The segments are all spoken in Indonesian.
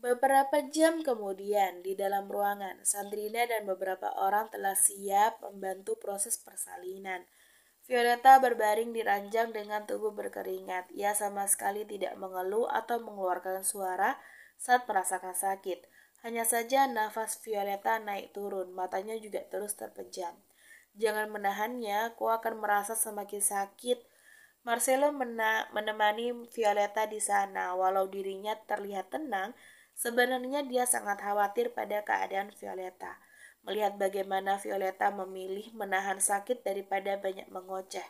Beberapa jam kemudian, di dalam ruangan, Sandrina dan beberapa orang telah siap membantu proses persalinan. Violeta berbaring di ranjang dengan tubuh berkeringat. Ia sama sekali tidak mengeluh atau mengeluarkan suara saat merasakan sakit. Hanya saja nafas Violeta naik turun, matanya juga terus terpejam. Jangan menahannya, kau akan merasa semakin sakit. Marcelo menemani Violeta di sana. Walau dirinya terlihat tenang, sebenarnya dia sangat khawatir pada keadaan Violeta. Melihat bagaimana Violeta memilih menahan sakit daripada banyak mengoceh.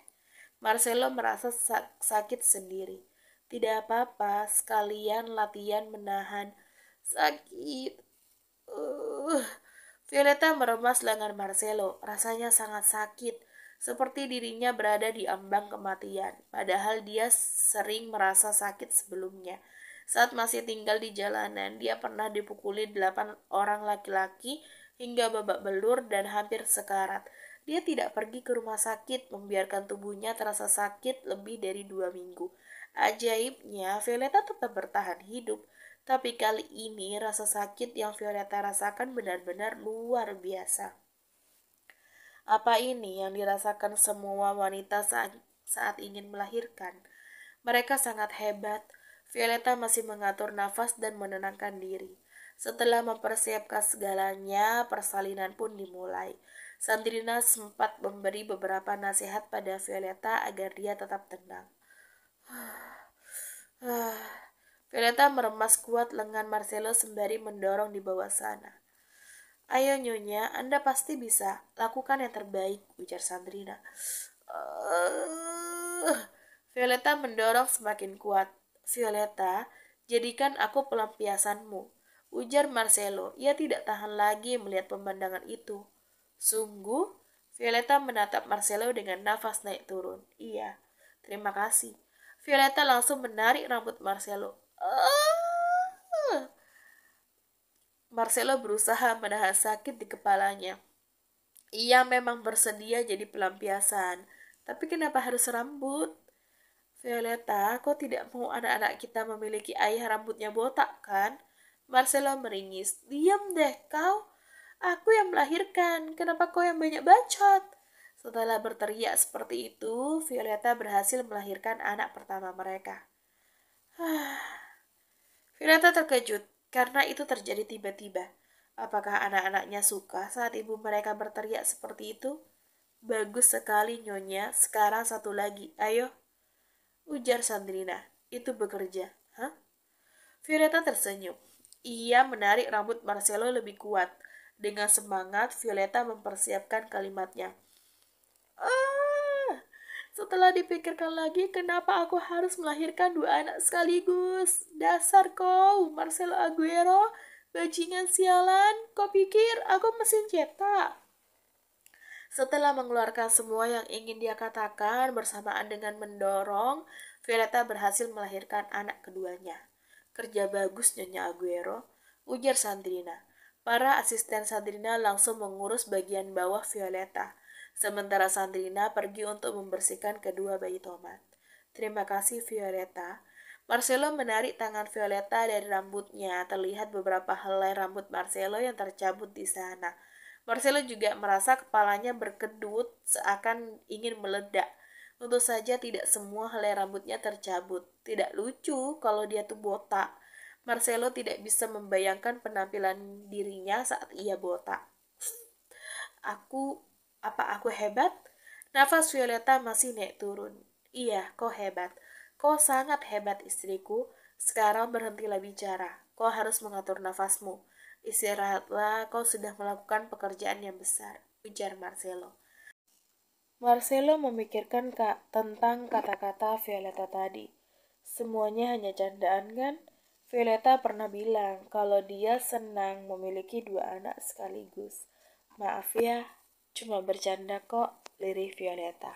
Marcelo merasa sakit sendiri. Tidak apa-apa, sekalian latihan menahan sakit. Uh. Violeta meremas lengan Marcelo. Rasanya sangat sakit, seperti dirinya berada di ambang kematian. Padahal dia sering merasa sakit sebelumnya. Saat masih tinggal di jalanan, dia pernah dipukuli 8 orang laki-laki hingga babak belur dan hampir sekarat. Dia tidak pergi ke rumah sakit, membiarkan tubuhnya terasa sakit lebih dari 2 minggu. Ajaibnya, Violeta tetap bertahan hidup. Tapi kali ini rasa sakit yang Violeta rasakan benar-benar luar biasa. Apa ini yang dirasakan semua wanita saat ingin melahirkan? Mereka sangat hebat. Violeta masih mengatur nafas dan menenangkan diri. Setelah mempersiapkan segalanya, persalinan pun dimulai. Sandrina sempat memberi beberapa nasihat pada Violeta agar dia tetap tenang. Violeta meremas kuat lengan Marcelo sembari mendorong di bawah sana. Ayo Nyonya, Anda pasti bisa. Lakukan yang terbaik, ujar Sandrina. Violeta mendorong semakin kuat. Violeta, jadikan aku pelampiasanmu, ujar Marcelo. Ia tidak tahan lagi melihat pemandangan itu. Sungguh? Violeta menatap Marcelo dengan nafas naik turun. Iya, terima kasih. Violeta langsung menarik rambut Marcelo. Marcelo berusaha menahan sakit di kepalanya. Ia memang bersedia jadi pelampiasan, tapi kenapa harus rambut? Violeta, kau tidak mau anak-anak kita memiliki ayah rambutnya botak, kan? Marcelo meringis. Diam deh kau. Aku yang melahirkan. Kenapa kau yang banyak bacot? Setelah berteriak seperti itu, Violeta berhasil melahirkan anak pertama mereka. Violeta terkejut karena itu terjadi tiba-tiba. Apakah anak-anaknya suka saat ibu mereka berteriak seperti itu? Bagus sekali Nyonya, sekarang satu lagi, ayo. Ujar Sandrina, itu bekerja. Hah? Violeta tersenyum. Ia menarik rambut Marcelo lebih kuat. Dengan semangat, Violeta mempersiapkan kalimatnya. Setelah dipikirkan lagi, kenapa aku harus melahirkan 2 anak sekaligus? Dasar kau, Marcelo Aguero, bajingan sialan. Kau pikir aku mesin cetak? Setelah mengeluarkan semua yang ingin dia katakan bersamaan dengan mendorong, Violeta berhasil melahirkan anak keduanya. Kerja bagus Nyonya Aguero, ujar Sandrina. Para asisten Sandrina langsung mengurus bagian bawah Violeta, sementara Sandrina pergi untuk membersihkan kedua bayi tomat. Terima kasih Violeta. Marcelo menarik tangan Violeta dari rambutnya. Terlihat beberapa helai rambut Marcelo yang tercabut di sana. Marcelo juga merasa kepalanya berkedut seakan ingin meledak. Tentu saja tidak semua helai rambutnya tercabut. Tidak lucu kalau dia tuh botak. Marcelo tidak bisa membayangkan penampilan dirinya saat ia botak. Apa aku hebat? Nafas Violeta masih naik turun. Iya, kau hebat. Kau sangat hebat istriku. Sekarang berhentilah bicara. Kau harus mengatur nafasmu. Istirahatlah, kau sudah melakukan pekerjaan yang besar, ujar Marcelo. Marcelo memikirkan tentang kata-kata Violeta tadi. Semuanya hanya candaan kan? Violeta pernah bilang kalau dia senang memiliki dua anak sekaligus. Maaf ya, cuma bercanda kok, lirih Violeta.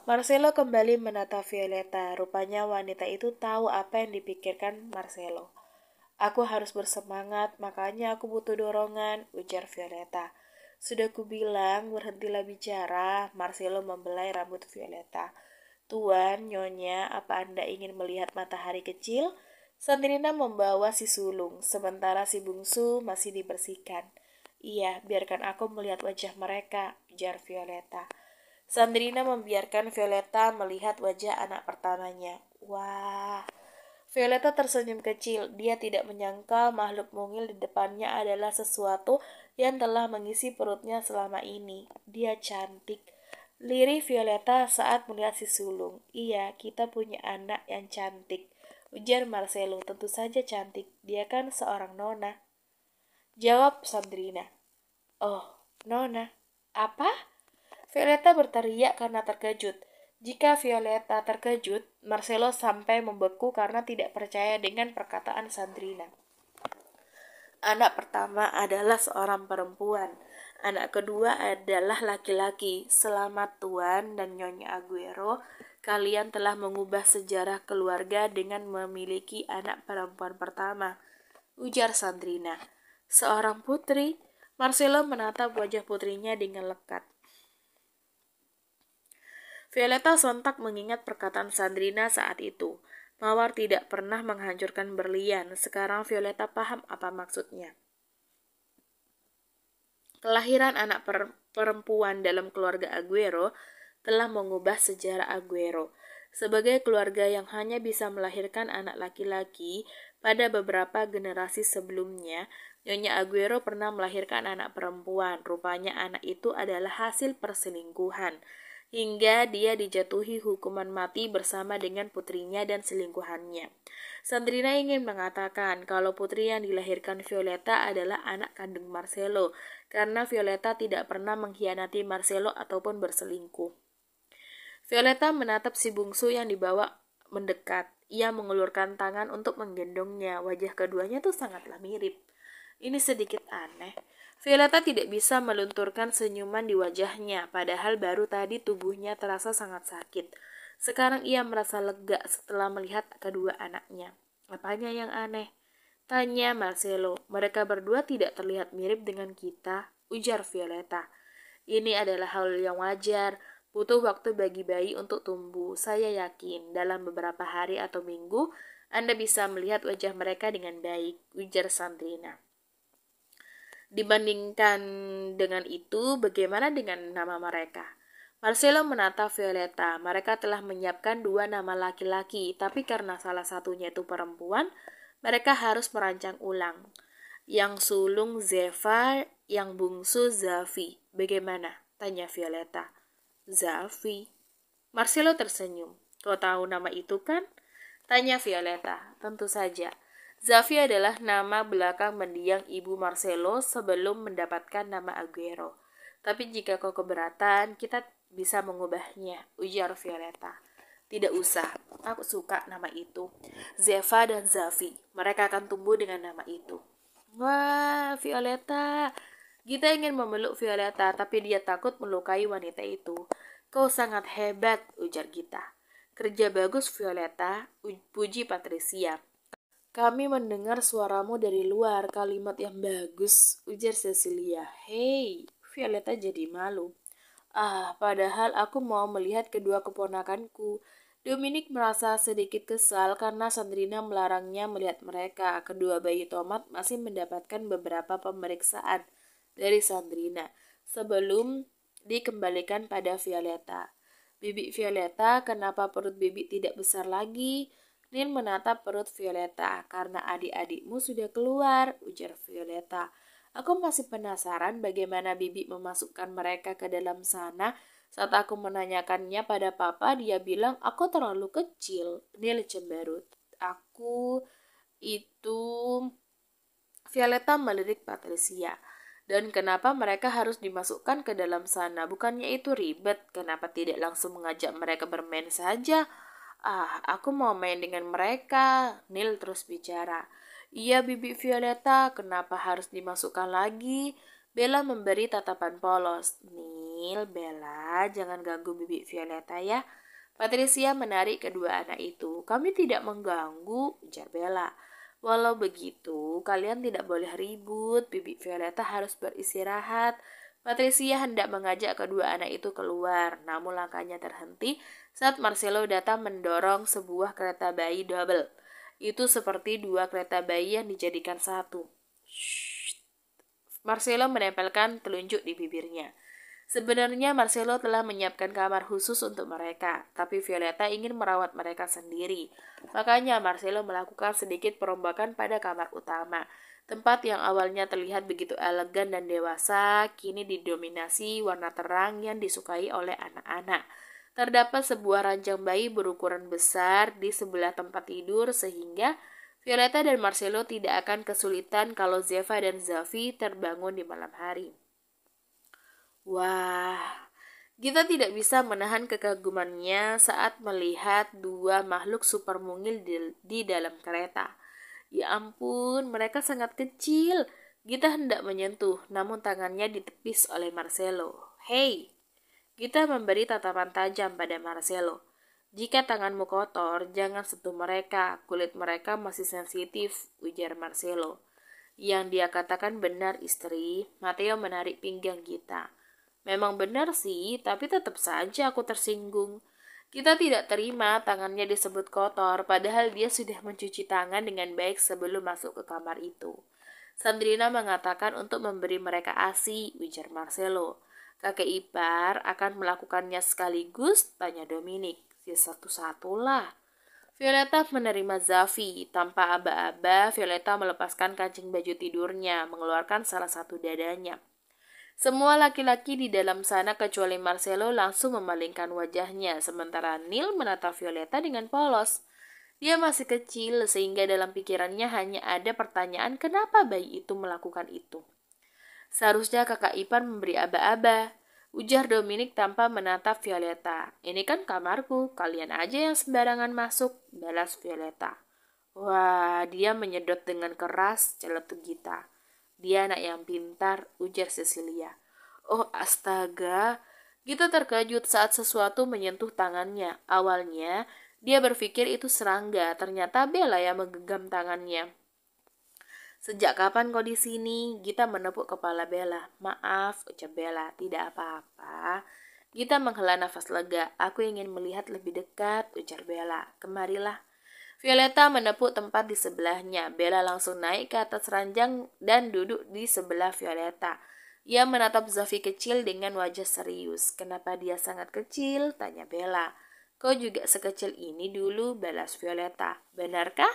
Marcelo kembali menatap Violeta. Rupanya wanita itu tahu apa yang dipikirkan Marcelo. Aku harus bersemangat, makanya aku butuh dorongan, ujar Violeta. Sudah kubilang, berhentilah bicara, Marcelo membelai rambut Violeta. Tuan, Nyonya, apa Anda ingin melihat matahari kecil? Sandrina membawa si sulung, sementara si bungsu masih dibersihkan. Iya, biarkan aku melihat wajah mereka, ujar Violeta. Sandrina membiarkan Violeta melihat wajah anak pertamanya. Wah, Violeta tersenyum kecil. Dia tidak menyangka makhluk mungil di depannya adalah sesuatu yang telah mengisi perutnya selama ini. Dia cantik. Lirih Violeta saat melihat si sulung. Iya, kita punya anak yang cantik, ujar Marcelo. Tentu saja cantik. Dia kan seorang nona. Jawab Sandrina. Oh, nona. Apa? Violeta berteriak karena terkejut. Jika Violeta terkejut, Marcelo sampai membeku karena tidak percaya dengan perkataan Sandrina. Anak pertama adalah seorang perempuan. Anak kedua adalah laki-laki. Selamat Tuan dan Nyonya Aguero, kalian telah mengubah sejarah keluarga dengan memiliki anak perempuan pertama, ujar Sandrina. Seorang putri. Marcelo menatap wajah putrinya dengan lekat. Violeta sontak mengingat perkataan Sandrina saat itu. Mawar tidak pernah menghancurkan berlian. Sekarang Violeta paham apa maksudnya. Kelahiran anak perempuan dalam keluarga Aguero telah mengubah sejarah Aguero. Sebagai keluarga yang hanya bisa melahirkan anak laki-laki, pada beberapa generasi sebelumnya, Nyonya Aguero pernah melahirkan anak perempuan. Rupanya anak itu adalah hasil perselingkuhan, hingga dia dijatuhi hukuman mati bersama dengan putrinya dan selingkuhannya. Sandrina ingin mengatakan kalau putri yang dilahirkan Violeta adalah anak kandung Marcelo, karena Violeta tidak pernah mengkhianati Marcelo ataupun berselingkuh. Violeta menatap si bungsu yang dibawa mendekat. Ia mengulurkan tangan untuk menggendongnya. Wajah keduanya tuh sangatlah mirip. Ini sedikit aneh. Violeta tidak bisa melunturkan senyuman di wajahnya, padahal baru tadi tubuhnya terasa sangat sakit. Sekarang ia merasa lega setelah melihat kedua anaknya. Apanya yang aneh? Tanya Marcelo. Mereka berdua tidak terlihat mirip dengan kita, ujar Violeta. Ini adalah hal yang wajar. Butuh waktu bagi bayi untuk tumbuh. Saya yakin dalam beberapa hari atau minggu Anda bisa melihat wajah mereka dengan baik, ujar Sandrina. Dibandingkan dengan itu, bagaimana dengan nama mereka? Marcelo menatap Violeta. Mereka telah menyiapkan dua nama laki-laki, tapi karena salah satunya itu perempuan, mereka harus merancang ulang. Yang sulung Zeva, yang bungsu Zafi. Bagaimana? Tanya Violeta. Zafi. Marcelo tersenyum. Kau tahu nama itu kan? Tanya Violeta. Tentu saja. Zafi adalah nama belakang mendiang ibu Marcelo sebelum mendapatkan nama Aguero. Tapi jika kau keberatan, kita bisa mengubahnya, ujar Violeta. Tidak usah, aku suka nama itu. Zeva dan Zafi, mereka akan tumbuh dengan nama itu. Wah, Violeta. Gita ingin memeluk Violeta, tapi dia takut melukai wanita itu. Kau sangat hebat, ujar Gita. Kerja bagus, Violeta, puji Patricia. Kami mendengar suaramu dari luar, kalimat yang bagus, ujar Cecilia. Hei, Violeta jadi malu. Padahal aku mau melihat kedua keponakanku. Dominic merasa sedikit kesal karena Sandrina melarangnya melihat mereka. Kedua bayi tomat masih mendapatkan beberapa pemeriksaan dari Sandrina sebelum dikembalikan pada Violeta. Bibi Violeta, kenapa perut bibi tidak besar lagi? Nin menatap perut Violeta. Karena adik-adikmu sudah keluar, ujar Violeta. Aku masih penasaran bagaimana bibi memasukkan mereka ke dalam sana. Saat aku menanyakannya pada papa, dia bilang aku terlalu kecil. Nil cemberut. aku itu Violeta melirik Patricia. Dan kenapa mereka harus dimasukkan ke dalam sana? Bukannya itu ribet? Kenapa tidak langsung mengajak mereka bermain saja? Aku mau main dengan mereka. Neil terus bicara. Iya, Bibi Violeta, kenapa harus dimasukkan lagi? Bella memberi tatapan polos. Neil, Bella, jangan ganggu Bibi Violeta ya. Patricia menarik kedua anak itu. Kami tidak mengganggu, ujar Bella. Walau begitu, kalian tidak boleh ribut. Bibi Violeta harus beristirahat. Patricia hendak mengajak kedua anak itu keluar, namun langkahnya terhenti saat Marcelo datang mendorong sebuah kereta bayi double. Itu seperti dua kereta bayi yang dijadikan satu. Shh. Marcelo menempelkan telunjuk di bibirnya. Sebenarnya Marcelo telah menyiapkan kamar khusus untuk mereka, tapi Violeta ingin merawat mereka sendiri. Makanya Marcelo melakukan sedikit perombakan pada kamar utama. Tempat yang awalnya terlihat begitu elegan dan dewasa, kini didominasi warna terang yang disukai oleh anak-anak. Terdapat sebuah ranjang bayi berukuran besar di sebelah tempat tidur sehingga Violeta dan Marcelo tidak akan kesulitan kalau Zeva dan Zafi terbangun di malam hari. Wah, kita tidak bisa menahan kekagumannya saat melihat dua makhluk super mungil di dalam kereta. Ya ampun, mereka sangat kecil. Gita hendak menyentuh, namun tangannya ditepis oleh Marcelo. Hei, Gita memberi tatapan tajam pada Marcelo. Jika tanganmu kotor, jangan sentuh mereka. Kulit mereka masih sensitif, ujar Marcelo. Yang dia katakan benar, istri. Matteo menarik pinggang Gita. Memang benar sih, tapi tetap saja aku tersinggung. Kita tidak terima tangannya disebut kotor, padahal dia sudah mencuci tangan dengan baik sebelum masuk ke kamar itu. Sandrina mengatakan untuk memberi mereka ASI, ujar Marcelo. Kakek ipar akan melakukannya sekaligus, tanya Dominic. Ya satu-satulah. Violeta menerima Zafi. Tanpa aba-aba, Violeta melepaskan kancing baju tidurnya, mengeluarkan salah satu dadanya. Semua laki-laki di dalam sana kecuali Marcelo langsung memalingkan wajahnya, sementara Neil menatap Violeta dengan polos. Dia masih kecil sehingga dalam pikirannya hanya ada pertanyaan kenapa bayi itu melakukan itu. Seharusnya kakak ipar memberi aba-aba, ujar Dominic tanpa menatap Violeta. Ini kan kamarku, kalian aja yang sembarangan masuk, balas Violeta. Wah, dia menyedot dengan keras, celetuk Gita. Dia anak yang pintar, ujar Cecilia. Oh astaga, Gita terkejut saat sesuatu menyentuh tangannya. Awalnya, dia berpikir itu serangga, ternyata Bella yang menggenggam tangannya. Sejak kapan kau di sini? Gita menepuk kepala Bella. Maaf, ucap Bella, tidak apa-apa. Gita menghela nafas lega. Aku ingin melihat lebih dekat, ujar Bella. Kemarilah. Violeta menepuk tempat di sebelahnya. Bella langsung naik ke atas ranjang dan duduk di sebelah Violeta. Ia menatap Zafi kecil dengan wajah serius. Kenapa dia sangat kecil? Tanya Bella. Kau juga sekecil ini dulu, balas Violeta. Benarkah?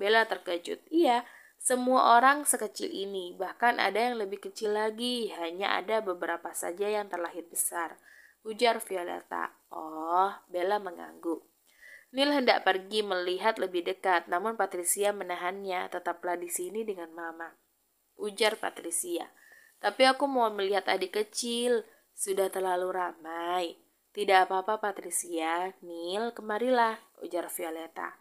Bella terkejut. Iya, semua orang sekecil ini. Bahkan ada yang lebih kecil lagi. Hanya ada beberapa saja yang terlahir besar. Ujar Violeta. Oh, Bella mengangguk. Neil hendak pergi melihat lebih dekat, namun Patricia menahannya. Tetaplah di sini dengan Mama, ujar Patricia. Tapi aku mau melihat adik kecil. Sudah terlalu ramai. Tidak apa-apa Patricia. Neil, kemarilah, ujar Violeta.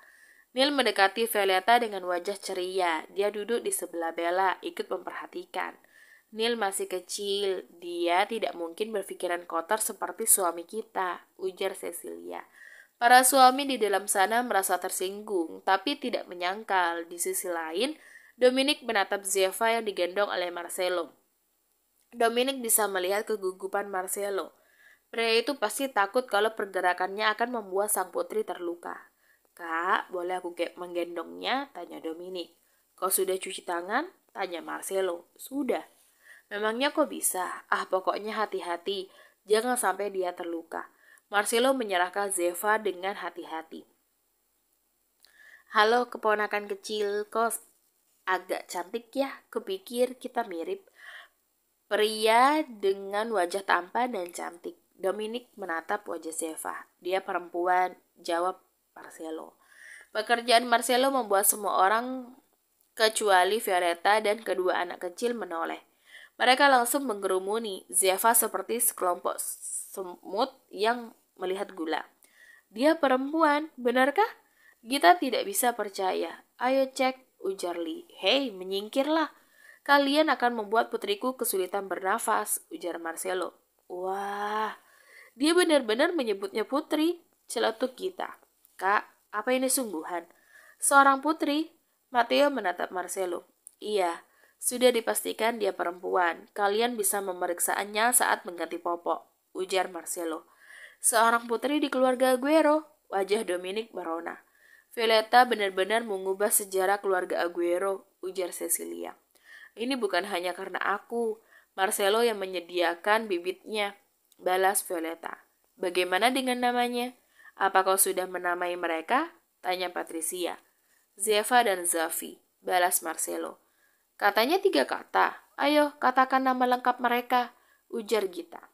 Neil mendekati Violeta dengan wajah ceria. Dia duduk di sebelah Bella, ikut memperhatikan. Neil masih kecil. Dia tidak mungkin berpikiran kotor seperti suami kita, ujar Cecilia. Para suami di dalam sana merasa tersinggung, tapi tidak menyangkal. Di sisi lain, Dominic menatap Zeva yang digendong oleh Marcelo. Dominic bisa melihat kegugupan Marcelo. Pria itu pasti takut kalau pergerakannya akan membuat sang putri terluka. Kak, boleh aku menggendongnya? Tanya Dominic. Kau sudah cuci tangan? Tanya Marcelo. Sudah. Memangnya kok bisa? Pokoknya hati-hati. Jangan sampai dia terluka. Marcelo menyerahkan Zeva dengan hati-hati. Halo keponakan kecil, kok agak cantik ya? Kupikir kita mirip. Pria dengan wajah tampan dan cantik. Dominic menatap wajah Zeva. Dia perempuan, jawab Marcelo. Pekerjaan Marcelo membuat semua orang kecuali Violeta dan kedua anak kecil menoleh. Mereka langsung menggerumuni Zeva seperti sekelompok semut yang melihat gula. Dia perempuan, benarkah? Kita tidak bisa percaya. Ayo cek, ujar Lee. Hei, menyingkirlah. Kalian akan membuat putriku kesulitan bernafas, ujar Marcelo. Wah, dia benar-benar menyebutnya putri, celetuk kita. Kak, apa ini sungguhan? Seorang putri? Matteo menatap Marcelo. Iya, sudah dipastikan dia perempuan. Kalian bisa memeriksaannya saat mengganti popok, ujar Marcelo. Seorang putri di keluarga Aguero, wajah Dominic merona. Violeta benar-benar mengubah sejarah keluarga Aguero, ujar Cecilia. Ini bukan hanya karena aku, Marcelo yang menyediakan bibitnya, balas Violeta. Bagaimana dengan namanya? Apa kau sudah menamai mereka? Tanya Patricia. Zeva dan Zafi, balas Marcelo. Katanya 3 kata. Ayo, katakan nama lengkap mereka, ujar Gita.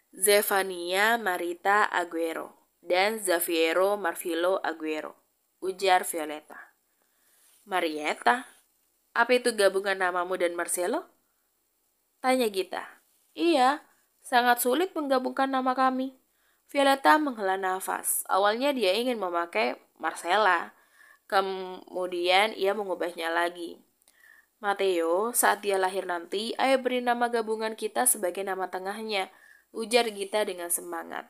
Zefania Marita Aguero dan Xaviero Marvilo Aguero, ujar Violeta. Marietta, apa itu gabungan namamu dan Marcelo? Tanya Gita. Iya, sangat sulit menggabungkan nama kami. Violeta menghela nafas. Awalnya dia ingin memakai Marcella. Kemudian ia mengubahnya lagi. Matteo, saat dia lahir nanti, ayo beri nama gabungan kita sebagai nama tengahnya, ujar Gita dengan semangat.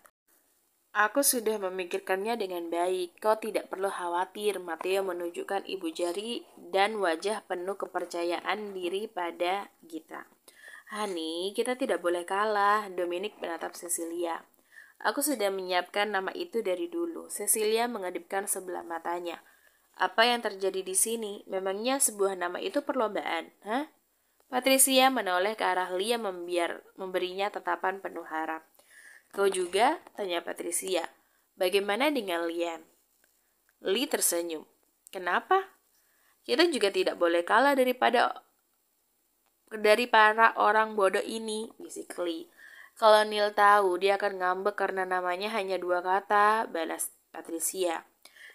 Aku sudah memikirkannya dengan baik. Kau tidak perlu khawatir. Matteo menunjukkan ibu jari dan wajah penuh kepercayaan diri pada Gita. Hani, kita tidak boleh kalah. Dominic menatap Cecilia. Aku sudah menyiapkan nama itu dari dulu. Cecilia mengedipkan sebelah matanya. Apa yang terjadi di sini? Memangnya sebuah nama itu perlombaan? Hah? Patricia menoleh ke arah Lia memberinya tatapan penuh harap. Kau juga? Tanya Patricia. Bagaimana dengan Lian? Lee tersenyum. Kenapa? Kita juga tidak boleh kalah dari para orang bodoh ini, bisik Lee. Kalau Neil tahu, dia akan ngambek karena namanya hanya 2 kata, balas Patricia.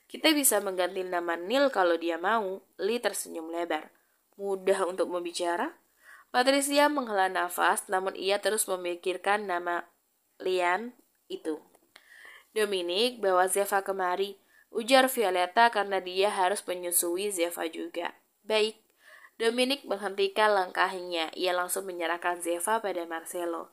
Kita bisa mengganti nama Neil kalau dia mau. Lee tersenyum lebar. Mudah untuk membicara? Patricia menghela nafas, namun ia terus memikirkan nama Lian itu. Dominic, bawa Zeva kemari, ujar Violeta karena dia harus menyusui Zeva juga. Baik. Dominic menghentikan langkahnya. Ia langsung menyerahkan Zeva pada Marcelo.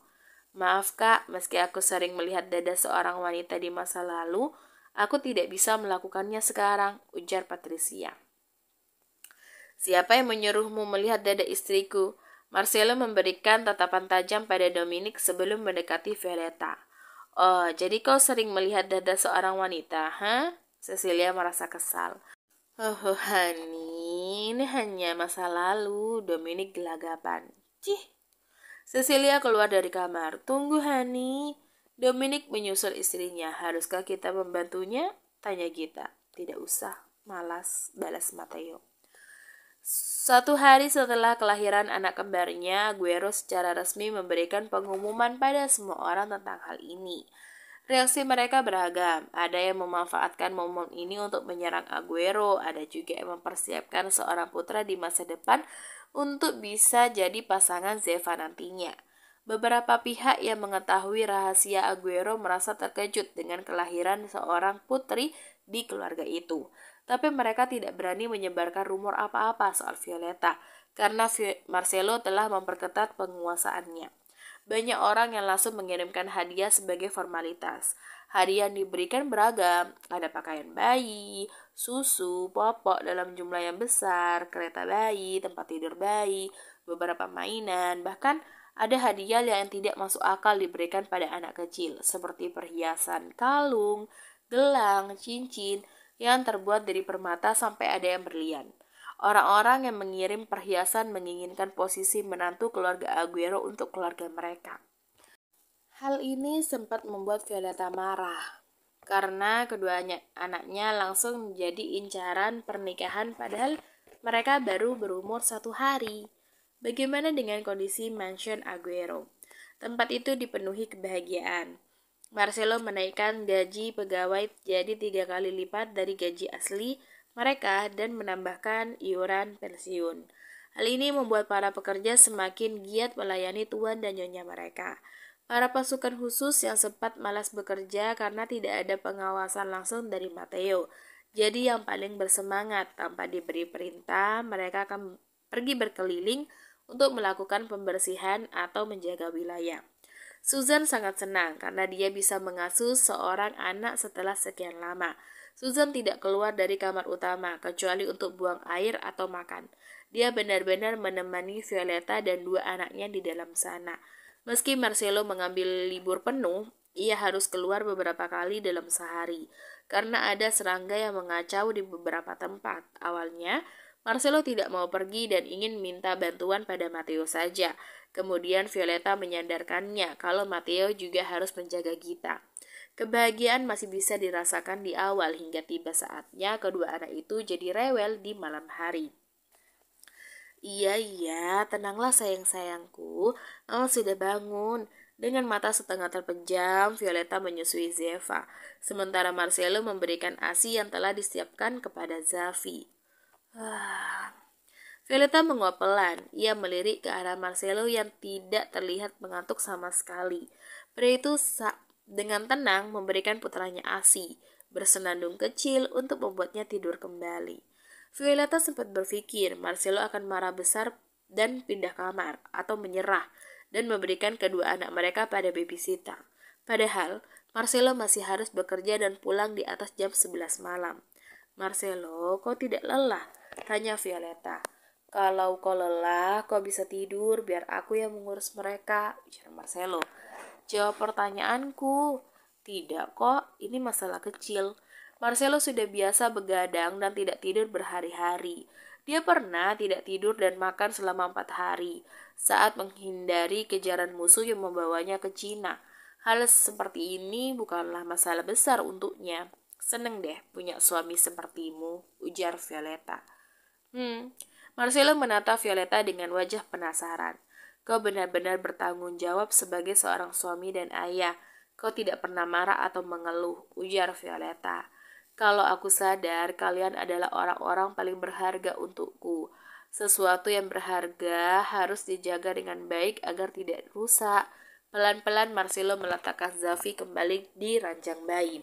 Maaf kak, meski aku sering melihat dada seorang wanita di masa lalu, aku tidak bisa melakukannya sekarang, ujar Patricia. Siapa yang menyuruhmu melihat dada istriku? Marcelo memberikan tatapan tajam pada Dominic sebelum mendekati Violeta. Oh, jadi kau sering melihat dada seorang wanita, ha? Cecilia merasa kesal. Oh, Hani, ini hanya masa lalu, Dominic gelagapan. Cih. Cecilia keluar dari kamar. Tunggu, Hani. Dominic menyusul istrinya. Haruskah kita membantunya? Tanya Gita. Tidak usah, malas, balas Matteo. 1 hari setelah kelahiran anak kembarnya, Aguero secara resmi memberikan pengumuman pada semua orang tentang hal ini. Reaksi mereka beragam. Ada yang memanfaatkan momen ini untuk menyerang Aguero, ada juga yang mempersiapkan seorang putra di masa depan untuk bisa jadi pasangan Zeva nantinya. Beberapa pihak yang mengetahui rahasia Aguero merasa terkejut dengan kelahiran seorang putri di keluarga itu. Tapi mereka tidak berani menyebarkan rumor apa-apa soal Violeta, karena Marcelo telah memperketat penguasaannya. Banyak orang yang langsung mengirimkan hadiah sebagai formalitas. Hadiah yang diberikan beragam, ada pakaian bayi, susu, popok dalam jumlah yang besar, kereta bayi, tempat tidur bayi, beberapa mainan, bahkan ada hadiah yang tidak masuk akal diberikan pada anak kecil, seperti perhiasan kalung, gelang, cincin, yang terbuat dari permata sampai ada yang berlian. Orang-orang yang mengirim perhiasan menginginkan posisi menantu keluarga Aguero untuk keluarga mereka. Hal ini sempat membuat Violeta marah, karena keduanya anaknya langsung menjadi incaran pernikahan padahal mereka baru berumur 1 hari. Bagaimana dengan kondisi mansion Aguero? Tempat itu dipenuhi kebahagiaan. Marcelo menaikkan gaji pegawai jadi 3 kali lipat dari gaji asli mereka dan menambahkan iuran pensiun. Hal ini membuat para pekerja semakin giat melayani tuan dan nyonya mereka. Para pasukan khusus yang sempat malas bekerja karena tidak ada pengawasan langsung dari Matteo. Jadi yang paling bersemangat tanpa diberi perintah, mereka akan pergi berkeliling untuk melakukan pembersihan atau menjaga wilayah. Susan sangat senang karena dia bisa mengasuh seorang anak setelah sekian lama. Susan tidak keluar dari kamar utama kecuali untuk buang air atau makan. Dia benar-benar menemani Violetta dan 2 anaknya di dalam sana. Meski Marcelo mengambil libur penuh, ia harus keluar beberapa kali dalam sehari karena ada serangga yang mengacau di beberapa tempat. Awalnya, Marcelo tidak mau pergi dan ingin minta bantuan pada Matteo saja. Kemudian Violetta menyadarkannya kalau Matteo juga harus menjaga Gita. Kebahagiaan masih bisa dirasakan di awal hingga tiba saatnya kedua anak itu jadi rewel di malam hari. Iya, tenanglah sayang-sayangku, Mama sudah bangun. Dengan mata setengah terpejam, Violetta menyusui Zeva, sementara Marcelo memberikan ASI yang telah disiapkan kepada Zafi. Violetta menguap pelan. Ia melirik ke arah Marcelo yang tidak terlihat mengantuk sama sekali. Pria itu dengan tenang memberikan putranya ASI, bersenandung kecil untuk membuatnya tidur kembali. Violetta sempat berpikir Marcelo akan marah besar dan pindah kamar atau menyerah dan memberikan kedua anak mereka pada babysitter. Padahal, Marcelo masih harus bekerja dan pulang di atas jam 11 malam. Marcelo, kau tidak lelah? Tanya Violetta. Kalau kau lelah, kau bisa tidur biar aku yang mengurus mereka, ujar Marcelo. Jawab pertanyaanku. Tidak kok, ini masalah kecil. Marcelo sudah biasa begadang dan tidak tidur berhari-hari. Dia pernah tidak tidur dan makan selama 4 hari saat menghindari kejaran musuh yang membawanya ke Cina. Hal seperti ini bukanlah masalah besar untuknya. Seneng deh punya suami sepertimu, ujar Violetta. Marcelo menatap Violetta dengan wajah penasaran. Kau benar-benar bertanggung jawab sebagai seorang suami dan ayah. Kau tidak pernah marah atau mengeluh, ujar Violetta. Kalau aku sadar kalian adalah orang-orang paling berharga untukku. Sesuatu yang berharga harus dijaga dengan baik agar tidak rusak. Pelan-pelan Marcelo meletakkan Zafi kembali di ranjang bayi.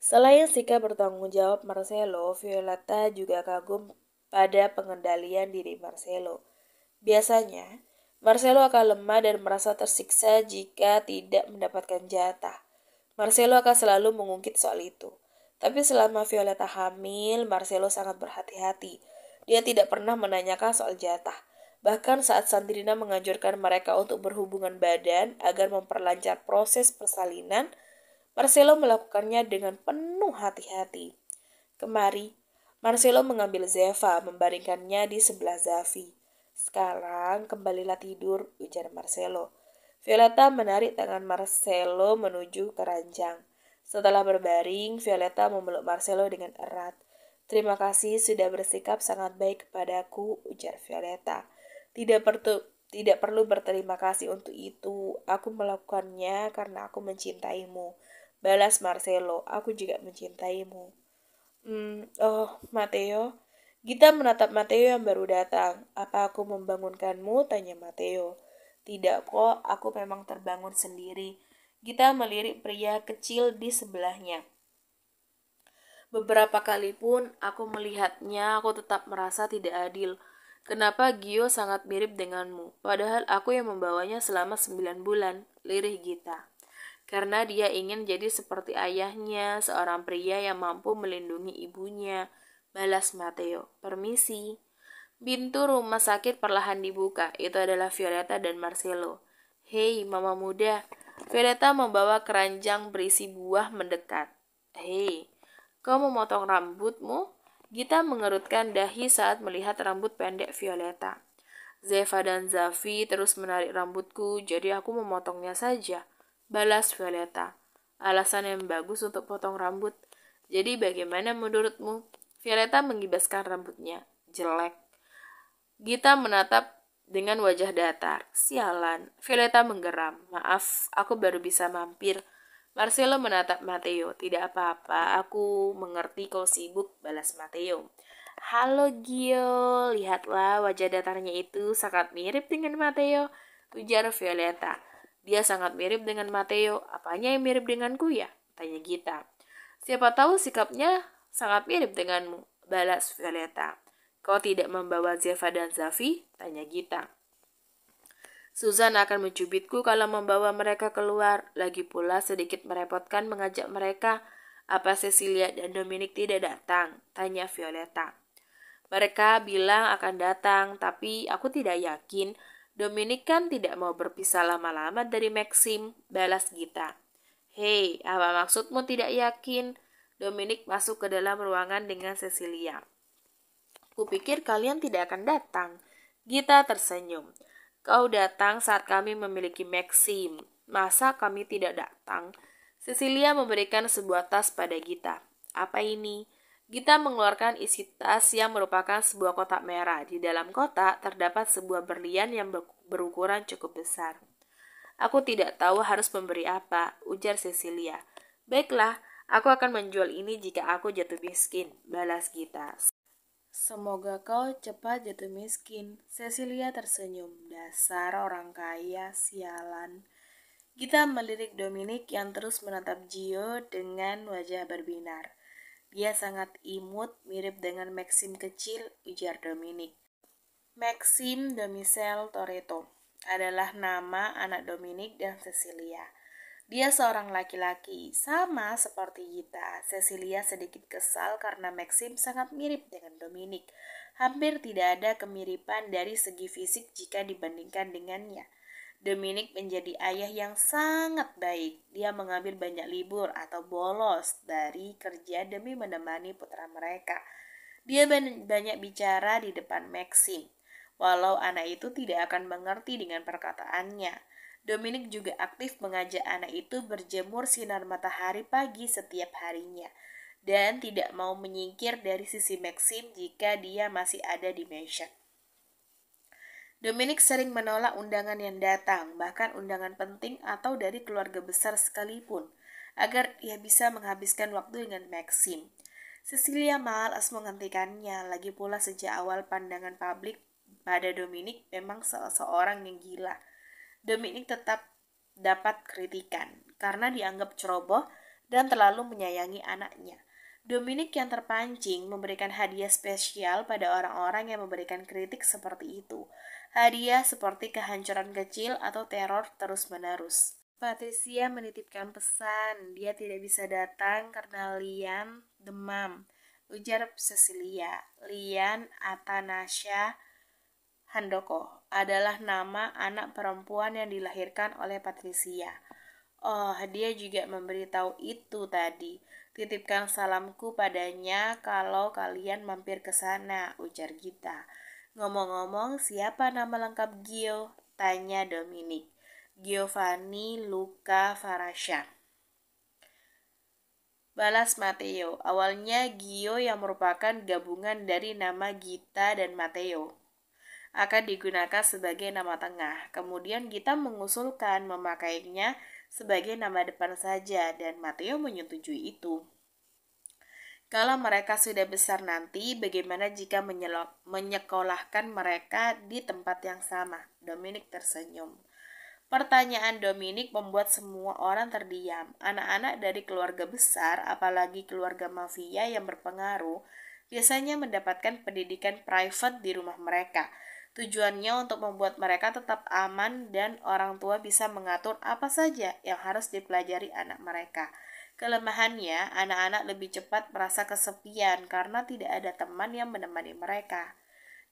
Selain sikap bertanggung jawab Marcelo, Violetta juga kagum pada pengendalian diri Marcelo. Biasanya, Marcelo akan lemah dan merasa tersiksa jika tidak mendapatkan jatah. Marcelo akan selalu mengungkit soal itu. Tapi selama Violetta hamil, Marcelo sangat berhati-hati. Dia tidak pernah menanyakan soal jatah. Bahkan saat Sandrina menganjurkan mereka untuk berhubungan badan agar memperlancar proses persalinan, Marcelo melakukannya dengan penuh hati-hati. Kemari, Marcelo mengambil Zeva, membaringkannya di sebelah Zafi. Sekarang kembalilah tidur, ujar Marcelo. Violetta menarik tangan Marcelo menuju ke ranjang. Setelah berbaring, Violetta memeluk Marcelo dengan erat. Terima kasih sudah bersikap sangat baik kepadaku, ujar Violetta. Tidak perlu berterima kasih untuk itu. Aku melakukannya karena aku mencintaimu. Balas Marcelo, aku juga mencintaimu. Matteo. Gita menatap Matteo yang baru datang. Apa aku membangunkanmu? Tanya Matteo. Tidak kok, aku memang terbangun sendiri. Gita melirik pria kecil di sebelahnya. Beberapa kali pun aku melihatnya, aku tetap merasa tidak adil. Kenapa Gio sangat mirip denganmu? Padahal aku yang membawanya selama 9 bulan, lirih Gita. Karena dia ingin jadi seperti ayahnya, seorang pria yang mampu melindungi ibunya. Balas Matteo. Permisi. Pintu rumah sakit perlahan dibuka. Itu adalah Violetta dan Marcelo. Hei, mama muda. Violetta membawa keranjang berisi buah mendekat. Hei, kau memotong rambutmu? Gita mengerutkan dahi saat melihat rambut pendek Violetta. Zeva dan Zafi terus menarik rambutku, jadi aku memotongnya saja. Balas Violetta. Alasan yang bagus untuk potong rambut. Jadi bagaimana menurutmu? Violetta menggibaskan rambutnya. Jelek. Gita menatap dengan wajah datar. Sialan, Violeta menggeram. Maaf, aku baru bisa mampir. Marcelo menatap Matteo. Tidak apa-apa, aku mengerti kau sibuk, balas Matteo. Halo Gio, lihatlah wajah datarnya itu sangat mirip dengan Matteo, ujar Violeta. Dia sangat mirip dengan Matteo. Apanya yang mirip denganku ya? Tanya Gita. Siapa tahu sikapnya sangat mirip denganmu, balas Violeta. Kau tidak membawa Zeva dan Zafi? Tanya Gita. Susan akan mencubitku kalau membawa mereka keluar. Lagi pula sedikit merepotkan mengajak mereka. Apa Cecilia dan Dominic tidak datang? Tanya Violeta. Mereka bilang akan datang, tapi aku tidak yakin. Dominic kan tidak mau berpisah lama-lama dari Maxim, balas Gita. Hei, apa maksudmu tidak yakin? Dominic masuk ke dalam ruangan dengan Cecilia. Kupikir kalian tidak akan datang. Gita tersenyum. Kau datang saat kami memiliki Maxim. Masa kami tidak datang? Cecilia memberikan sebuah tas pada Gita. Apa ini? Gita mengeluarkan isi tas yang merupakan sebuah kotak merah. Di dalam kotak terdapat sebuah berlian yang berukuran cukup besar. Aku tidak tahu harus memberi apa, ujar Cecilia. Baiklah, aku akan menjual ini jika aku jatuh miskin, balas Gita. Semoga kau cepat jatuh miskin. Cecilia tersenyum. Dasar orang kaya, sialan. Kita melirik Dominic yang terus menatap Gio dengan wajah berbinar. Dia sangat imut, mirip dengan Maxim kecil, ujar Dominic. Maxim Domicelli Toretto adalah nama anak Dominic dan Cecilia. Dia seorang laki-laki, sama seperti Gita. Cecilia sedikit kesal karena Maxim sangat mirip dengan Dominic. Hampir tidak ada kemiripan dari segi fisik jika dibandingkan dengannya. Dominic menjadi ayah yang sangat baik. Dia mengambil banyak libur atau bolos dari kerja demi menemani putra mereka. Dia banyak bicara di depan Maxim, walau anak itu tidak akan mengerti dengan perkataannya. Dominic juga aktif mengajak anak itu berjemur sinar matahari pagi setiap harinya dan tidak mau menyingkir dari sisi Maxim jika dia masih ada di mansion. Dominic sering menolak undangan yang datang, bahkan undangan penting atau dari keluarga besar sekalipun, agar ia bisa menghabiskan waktu dengan Maxim. Cecilia malas menghentikannya, lagi pula sejak awal pandangan publik pada Dominic memang seorang yang gila. Dominic tetap dapat kritikan karena dianggap ceroboh dan terlalu menyayangi anaknya. Dominic yang terpancing memberikan hadiah spesial pada orang-orang yang memberikan kritik seperti itu. Hadiah seperti kehancuran kecil atau teror terus-menerus. Patricia menitipkan pesan, dia tidak bisa datang karena Lian demam, ujar Cecilia. Lian Atanasya Handoko adalah nama anak perempuan yang dilahirkan oleh Patricia. Oh, dia juga memberitahu itu tadi. Titipkan salamku padanya kalau kalian mampir ke sana, ujar Gita. Ngomong-ngomong, siapa nama lengkap Gio? Tanya Dominic. Giovanni Luca Farasha, balas Matteo. Awalnya Gio yang merupakan gabungan dari nama Gita dan Matteo akan digunakan sebagai nama tengah. Kemudian Gita mengusulkan memakainya sebagai nama depan saja dan Matteo menyetujui itu. Kalau mereka sudah besar nanti, bagaimana jika menyekolahkan mereka di tempat yang sama? Dominic tersenyum. Pertanyaan Dominic membuat semua orang terdiam. Anak-anak dari keluarga besar, apalagi keluarga mafia yang berpengaruh, biasanya mendapatkan pendidikan private di rumah mereka. Tujuannya untuk membuat mereka tetap aman dan orang tua bisa mengatur apa saja yang harus dipelajari anak mereka. Kelemahannya, anak-anak lebih cepat merasa kesepian karena tidak ada teman yang menemani mereka.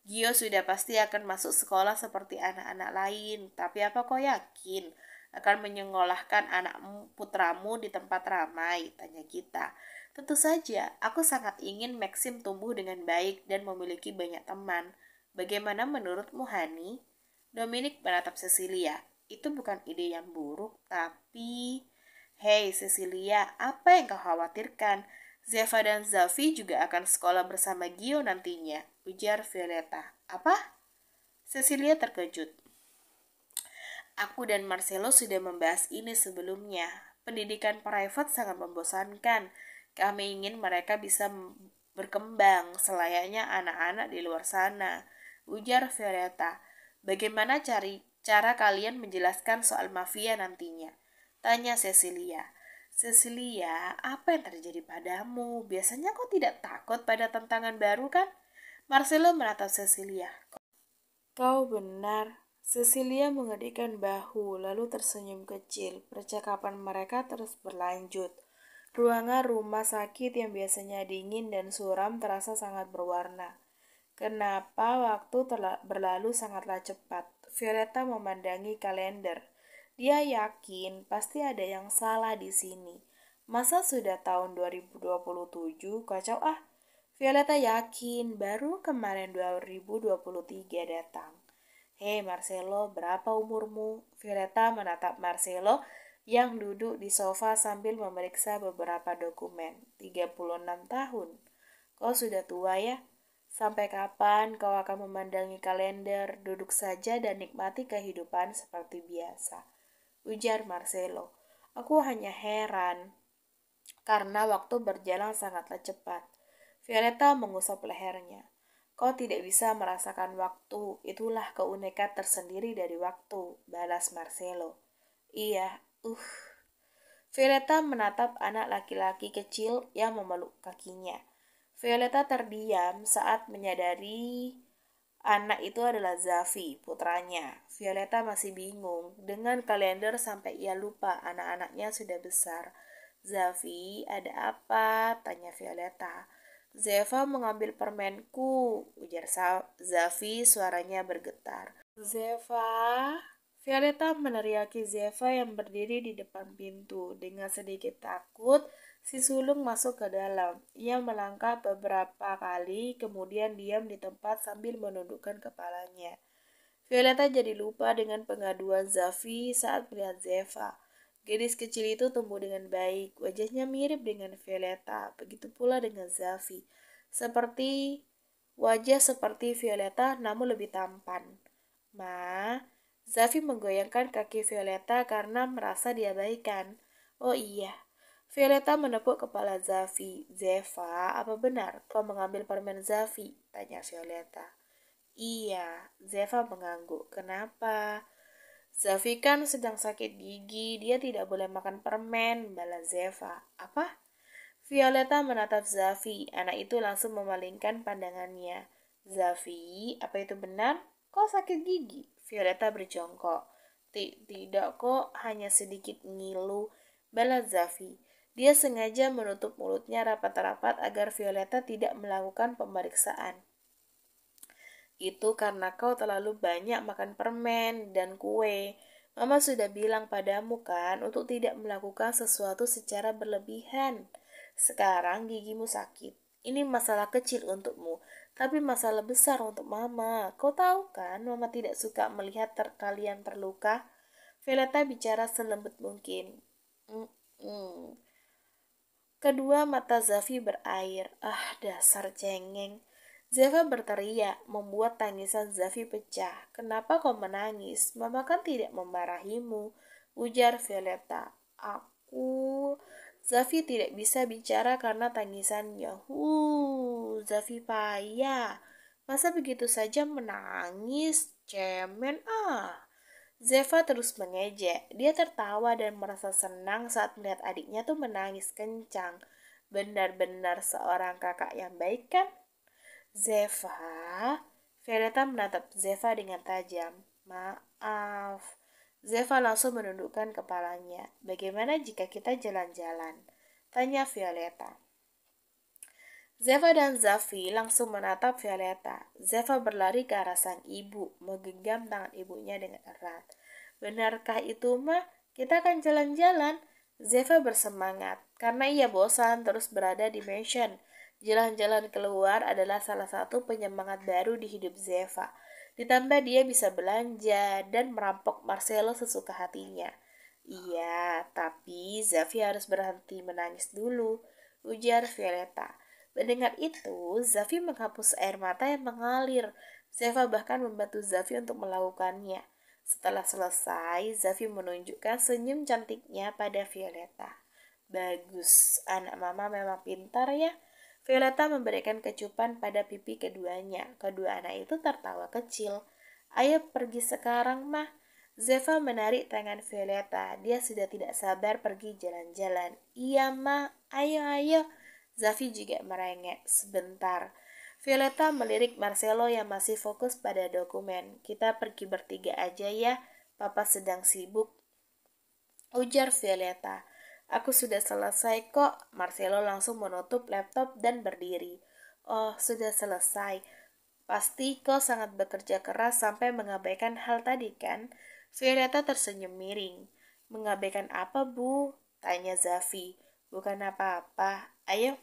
Gio sudah pasti akan masuk sekolah seperti anak-anak lain, tapi apa kau yakin akan menyekolahkan anak putramu di tempat ramai? Tanya kita. Tentu saja, aku sangat ingin Maxim tumbuh dengan baik dan memiliki banyak teman. Bagaimana menurutmu, Hani? Dominic menatap Cecilia. Itu bukan ide yang buruk, tapi... Hei Cecilia, apa yang kau khawatirkan? Zeva dan Zafi juga akan sekolah bersama Gio nantinya, ujar Violeta. Apa? Cecilia terkejut. Aku dan Marcelo sudah membahas ini sebelumnya. Pendidikan private sangat membosankan. Kami ingin mereka bisa berkembang selayaknya anak-anak di luar sana. Ujar Violeta. Bagaimana cara kalian menjelaskan soal mafia nantinya? Tanya Cecilia. Cecilia, apa yang terjadi padamu? Biasanya kau tidak takut pada tantangan baru kan? Marcelo menatap Cecilia. Kau benar. Cecilia mengedikkan bahu, lalu tersenyum kecil. Percakapan mereka terus berlanjut. Ruangan rumah sakit yang biasanya dingin dan suram terasa sangat berwarna. Kenapa waktu berlalu sangatlah cepat? Violeta memandangi kalender. Dia yakin pasti ada yang salah di sini. Masa sudah tahun 2027? Kacau ah. Violeta yakin baru kemarin 2023 datang. Hei Marcelo, berapa umurmu? Violeta menatap Marcelo yang duduk di sofa sambil memeriksa beberapa dokumen. 36 tahun. Kau sudah tua ya? Sampai kapan kau akan memandangi kalender? Duduk saja dan nikmati kehidupan seperti biasa. Ujar Marcelo. Aku hanya heran karena waktu berjalan sangatlah cepat. Violeta mengusap lehernya. Kau tidak bisa merasakan waktu, itulah keunikan tersendiri dari waktu, balas Marcelo. Iya, Violeta menatap anak laki-laki kecil yang memeluk kakinya. Violeta terdiam saat menyadari anak itu adalah Zafi, putranya. Violeta masih bingung dengan kalender sampai ia lupa anak-anaknya sudah besar. Zafi, ada apa? Tanya Violeta. Zeva mengambil permenku, ujar Zafi, suaranya bergetar. Zeva, Violeta meneriaki Zeva yang berdiri di depan pintu. Dengan sedikit takut, si sulung masuk ke dalam. Ia melangkah beberapa kali, kemudian diam di tempat sambil menundukkan kepalanya. Violeta jadi lupa dengan pengaduan Zafi saat melihat Zeva. Gadis kecil itu tumbuh dengan baik, wajahnya mirip dengan Violeta, begitu pula dengan Zafi. Wajah seperti Violeta namun lebih tampan. Ma, Zafi menggoyangkan kaki Violeta karena merasa diabaikan. Oh iya, Violeta menepuk kepala Zafi. Zeva, apa benar kau mengambil permen Zafi? Tanya Violeta. Iya, Zeva mengangguk. Kenapa? Zafi kan sedang sakit gigi, dia tidak boleh makan permen, balas Zeva. Apa? Violeta menatap Zafi, anak itu langsung memalingkan pandangannya. Zafi, apa itu benar? Kau sakit gigi? Violeta berjongkok. Tidak kok, hanya sedikit ngilu, balas Zafi. Dia sengaja menutup mulutnya rapat-rapat agar Violeta tidak melakukan pemeriksaan. Itu karena kau terlalu banyak makan permen dan kue. Mama sudah bilang padamu kan untuk tidak melakukan sesuatu secara berlebihan. Sekarang gigimu sakit. Ini masalah kecil untukmu, tapi masalah besar untuk Mama. Kau tahu kan, Mama tidak suka melihat kalian terluka. Violeta bicara selembut mungkin. Kedua mata Zafi berair. Ah, dasar cengeng. Zeva berteriak, membuat tangisan Zafi pecah. Kenapa kau menangis? Mama kan tidak memarahimu, ujar Violeta. Zafi tidak bisa bicara karena tangisannya. Zafi payah. Masa begitu saja menangis? Cemen ah. Zeva terus mengejek. Dia tertawa dan merasa senang saat melihat adiknya tuh menangis kencang. Benar-benar seorang kakak yang baik kan? Zeva, Violeta menatap Zeva dengan tajam. Maaf. Zeva langsung menundukkan kepalanya. Bagaimana jika kita jalan-jalan? Tanya Violeta. Zeva dan Zafi langsung menatap Violeta. Zeva berlari ke arah sang ibu, menggenggam tangan ibunya dengan erat. Benarkah itu, Ma? Kita akan jalan-jalan. Zeva bersemangat, karena ia bosan terus berada di mansion. Jalan-jalan keluar adalah salah satu penyemangat baru di hidup Zeva. Ditambah dia bisa belanja dan merampok Marcelo sesuka hatinya. Iya, tapi Zafi harus berhenti menangis dulu, ujar Violeta. Mendengar itu, Zafi menghapus air mata yang mengalir. Zeva bahkan membantu Zafi untuk melakukannya. Setelah selesai, Zafi menunjukkan senyum cantiknya pada Violeta. Bagus, anak mama memang pintar ya. Violeta memberikan kecupan pada pipi keduanya. Kedua anak itu tertawa kecil. Ayo pergi sekarang, mah. Zeva menarik tangan Violeta. Dia sudah tidak sabar pergi jalan-jalan. Iya, mah. Ayo, ayo. Zafi juga merengek. Sebentar. Violeta melirik Marcelo yang masih fokus pada dokumen. Kita pergi bertiga aja ya. Papa sedang sibuk. Ujar Violeta. Aku sudah selesai kok. Marcelo langsung menutup laptop dan berdiri. Oh, sudah selesai. Pasti kau sangat bekerja keras sampai mengabaikan hal tadi kan? Violeta tersenyum miring. Mengabaikan apa, Bu? Tanya Zafi. Bukan apa-apa. Ayo.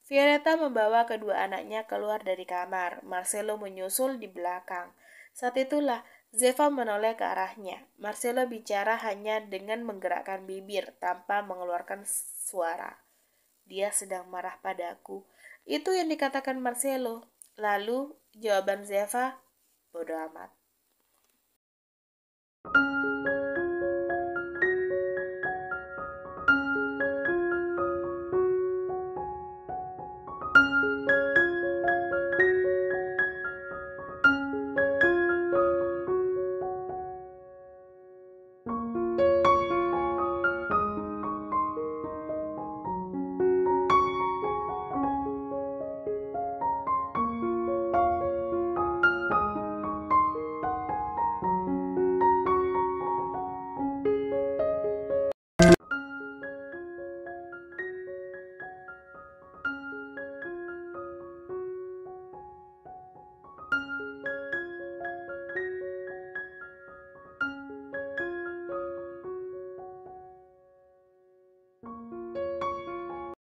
Violeta membawa kedua anaknya keluar dari kamar. Marcelo menyusul di belakang. Saat itulah Zeva menoleh ke arahnya. Marcelo bicara hanya dengan menggerakkan bibir tanpa mengeluarkan suara. Dia sedang marah padaku. Itu yang dikatakan Marcelo. Lalu jawaban Zeva, bodoh amat.